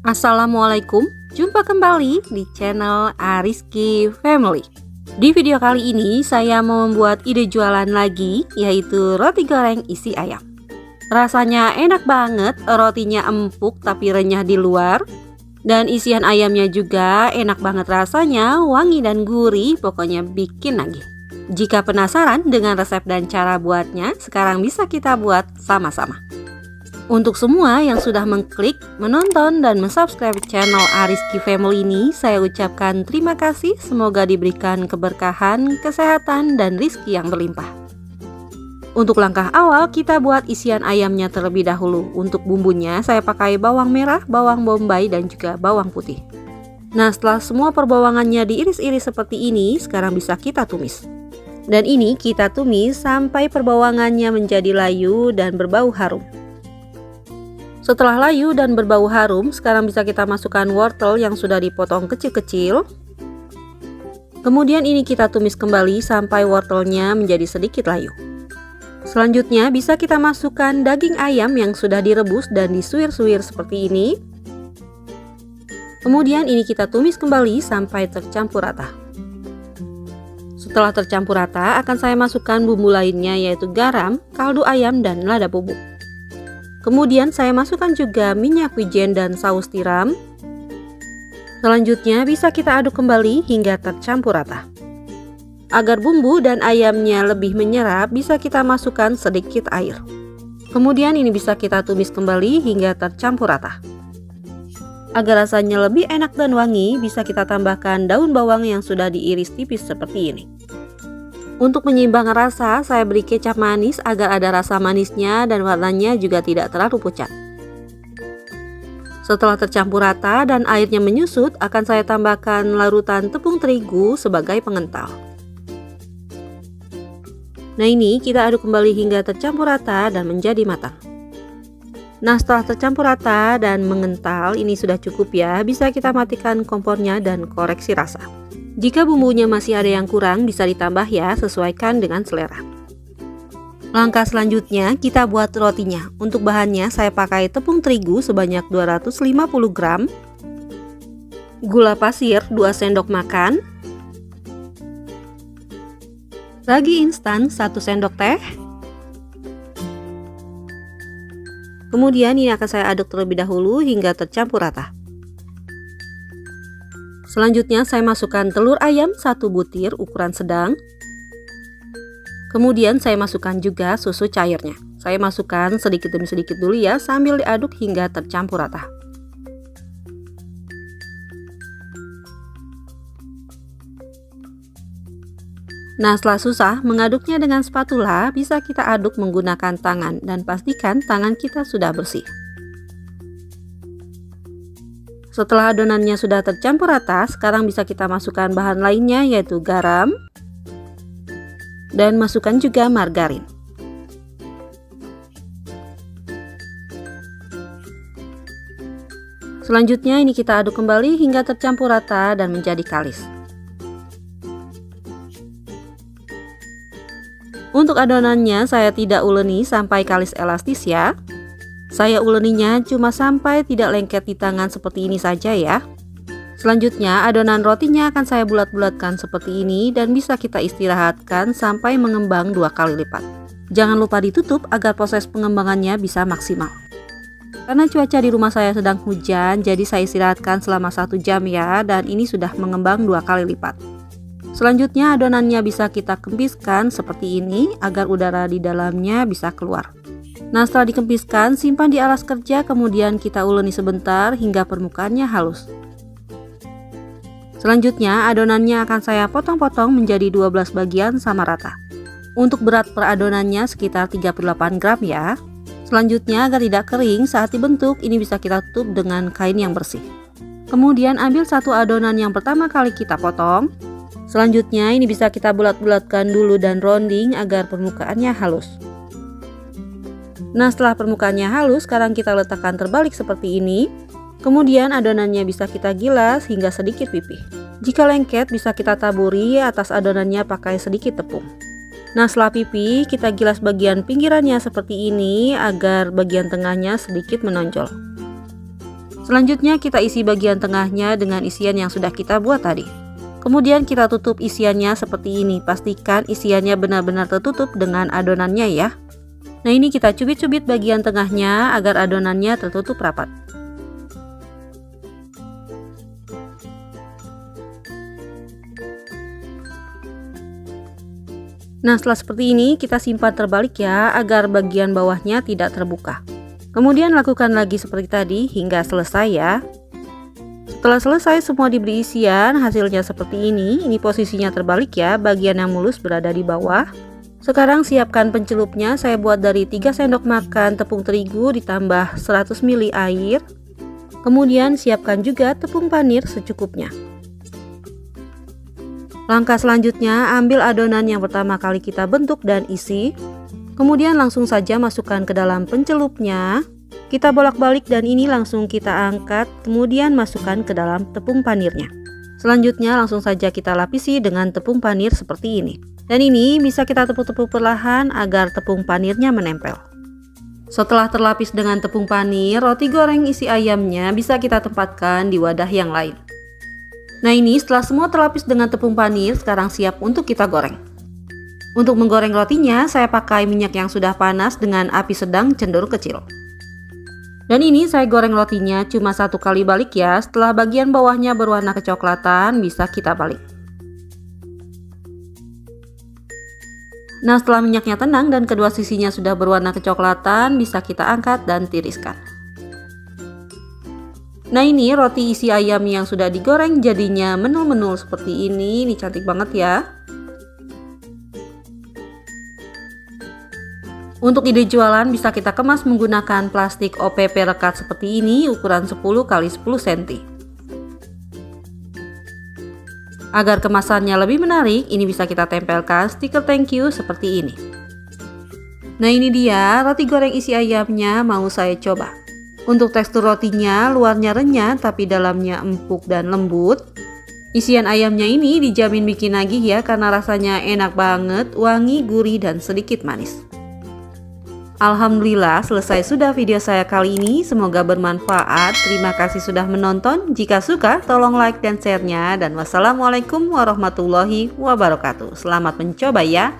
Assalamualaikum, jumpa kembali di channel Ariski Family. Di video kali ini saya mau membuat ide jualan lagi, yaitu roti goreng isi ayam. Rasanya enak banget, rotinya empuk tapi renyah di luar. Dan isian ayamnya juga enak banget rasanya, wangi dan gurih, pokoknya bikin nagih. Jika penasaran dengan resep dan cara buatnya, sekarang bisa kita buat sama-sama. Untuk semua yang sudah mengklik, menonton, dan mensubscribe channel Ariski Family ini, saya ucapkan terima kasih. Semoga diberikan keberkahan, kesehatan, dan rizki yang berlimpah. Untuk langkah awal, kita buat isian ayamnya terlebih dahulu. Untuk bumbunya, saya pakai bawang merah, bawang bombay, dan juga bawang putih. Nah, setelah semua perbawangannya diiris-iris seperti ini, sekarang bisa kita tumis. Dan ini kita tumis sampai perbawangannya menjadi layu dan berbau harum. Setelah layu dan berbau harum, sekarang bisa kita masukkan wortel yang sudah dipotong kecil-kecil. Kemudian ini kita tumis kembali sampai wortelnya menjadi sedikit layu. Selanjutnya bisa kita masukkan daging ayam yang sudah direbus dan disuir-suir seperti ini. Kemudian ini kita tumis kembali sampai tercampur rata. Setelah tercampur rata, akan saya masukkan bumbu lainnya, yaitu garam, kaldu ayam, dan lada bubuk. Kemudian saya masukkan juga minyak wijen dan saus tiram. Selanjutnya bisa kita aduk kembali hingga tercampur rata. Agar bumbu dan ayamnya lebih menyerap, bisa kita masukkan sedikit air. Kemudian ini bisa kita tumis kembali hingga tercampur rata. Agar rasanya lebih enak dan wangi, bisa kita tambahkan daun bawang yang sudah diiris tipis seperti ini. Untuk menyeimbangkan rasa, saya beri kecap manis agar ada rasa manisnya dan warnanya juga tidak terlalu pucat. Setelah tercampur rata dan airnya menyusut, akan saya tambahkan larutan tepung terigu sebagai pengental. Nah, ini kita aduk kembali hingga tercampur rata dan menjadi matang. Nah, setelah tercampur rata dan mengental, ini sudah cukup ya. Bisa kita matikan kompornya dan koreksi rasa. Jika bumbunya masih ada yang kurang, bisa ditambah ya, sesuaikan dengan selera. Langkah selanjutnya, kita buat rotinya. Untuk bahannya, saya pakai tepung terigu sebanyak 250 gram, gula pasir 2 sendok makan, ragi instan 1 sendok teh. Kemudian ini akan saya aduk terlebih dahulu hingga tercampur rata. Selanjutnya saya masukkan telur ayam 1 butir ukuran sedang. Kemudian saya masukkan juga susu cairnya. Saya masukkan sedikit demi sedikit dulu ya, sambil diaduk hingga tercampur rata. Nah, setelah susah mengaduknya dengan spatula, bisa kita aduk menggunakan tangan dan pastikan tangan kita sudah bersih. Setelah adonannya sudah tercampur rata, sekarang bisa kita masukkan bahan lainnya, yaitu garam, dan masukkan juga margarin. Selanjutnya ini kita aduk kembali hingga tercampur rata dan menjadi kalis. Untuk adonannya saya tidak uleni sampai kalis elastis ya. Saya uleninya cuma sampai tidak lengket di tangan seperti ini saja ya. Selanjutnya adonan rotinya akan saya bulat-bulatkan seperti ini dan bisa kita istirahatkan sampai mengembang 2 kali lipat. Jangan lupa ditutup agar proses pengembangannya bisa maksimal. Karena cuaca di rumah saya sedang hujan, jadi saya istirahatkan selama 1 jam ya, dan ini sudah mengembang 2 kali lipat. Selanjutnya adonannya bisa kita kempiskan seperti ini agar udara di dalamnya bisa keluar. Nah, setelah dikempiskan, simpan di alas kerja, kemudian kita uleni sebentar hingga permukaannya halus. Selanjutnya adonannya akan saya potong-potong menjadi 12 bagian sama rata. Untuk berat per adonannya sekitar 38 gram ya. Selanjutnya agar tidak kering saat dibentuk, ini bisa kita tutup dengan kain yang bersih. Kemudian ambil satu adonan yang pertama kali kita potong. Selanjutnya ini bisa kita bulat-bulatkan dulu dan rounding agar permukaannya halus. Nah, setelah permukaannya halus, sekarang kita letakkan terbalik seperti ini. Kemudian adonannya bisa kita gilas hingga sedikit pipih. Jika lengket, bisa kita taburi atas adonannya pakai sedikit tepung. Nah, setelah pipih, kita gilas bagian pinggirannya seperti ini agar bagian tengahnya sedikit menonjol. Selanjutnya kita isi bagian tengahnya dengan isian yang sudah kita buat tadi. Kemudian kita tutup isiannya seperti ini. Pastikan isiannya benar-benar tertutup dengan adonannya ya. Nah, ini kita cubit-cubit bagian tengahnya agar adonannya tertutup rapat. Nah, setelah seperti ini kita simpan terbalik ya, agar bagian bawahnya tidak terbuka. Kemudian lakukan lagi seperti tadi hingga selesai ya. Setelah selesai semua diberi isian, hasilnya seperti ini. Ini posisinya terbalik ya, bagian yang mulus berada di bawah. Sekarang siapkan pencelupnya. Saya buat dari 3 sendok makan tepung terigu ditambah 100 ml air. Kemudian siapkan juga tepung panir secukupnya. Langkah selanjutnya, ambil adonan yang pertama kali kita bentuk dan isi. Kemudian langsung saja masukkan ke dalam pencelupnya. Kita bolak-balik dan ini langsung kita angkat. Kemudian masukkan ke dalam tepung panirnya. Selanjutnya langsung saja kita lapisi dengan tepung panir seperti ini. Dan ini bisa kita tepuk-tepuk perlahan agar tepung panirnya menempel. Setelah terlapis dengan tepung panir, roti goreng isi ayamnya bisa kita tempatkan di wadah yang lain. Nah, ini setelah semua terlapis dengan tepung panir, sekarang siap untuk kita goreng. Untuk menggoreng rotinya, saya pakai minyak yang sudah panas dengan api sedang cenderung kecil. Dan ini saya goreng rotinya cuma 1 kali balik ya. Setelah bagian bawahnya berwarna kecoklatan, bisa kita balik. Nah, setelah minyaknya tenang dan kedua sisinya sudah berwarna kecoklatan, bisa kita angkat dan tiriskan. Nah, ini roti isi ayam yang sudah digoreng jadinya menul-menul seperti ini. Ini cantik banget ya. Untuk ide jualan bisa kita kemas menggunakan plastik OPP rekat seperti ini ukuran 10 x 10 cm. Agar kemasannya lebih menarik, ini bisa kita tempelkan stiker thank you seperti ini. Nah, ini dia roti goreng isi ayamnya mau saya coba. Untuk tekstur rotinya luarnya renyah tapi dalamnya empuk dan lembut. Isian ayamnya ini dijamin bikin nagih ya, karena rasanya enak banget, wangi, gurih, dan sedikit manis. Alhamdulillah selesai sudah video saya kali ini. Semoga bermanfaat. Terima kasih sudah menonton. Jika suka tolong like dan share-nya. Dan wassalamualaikum warahmatullahi wabarakatuh. Selamat mencoba ya.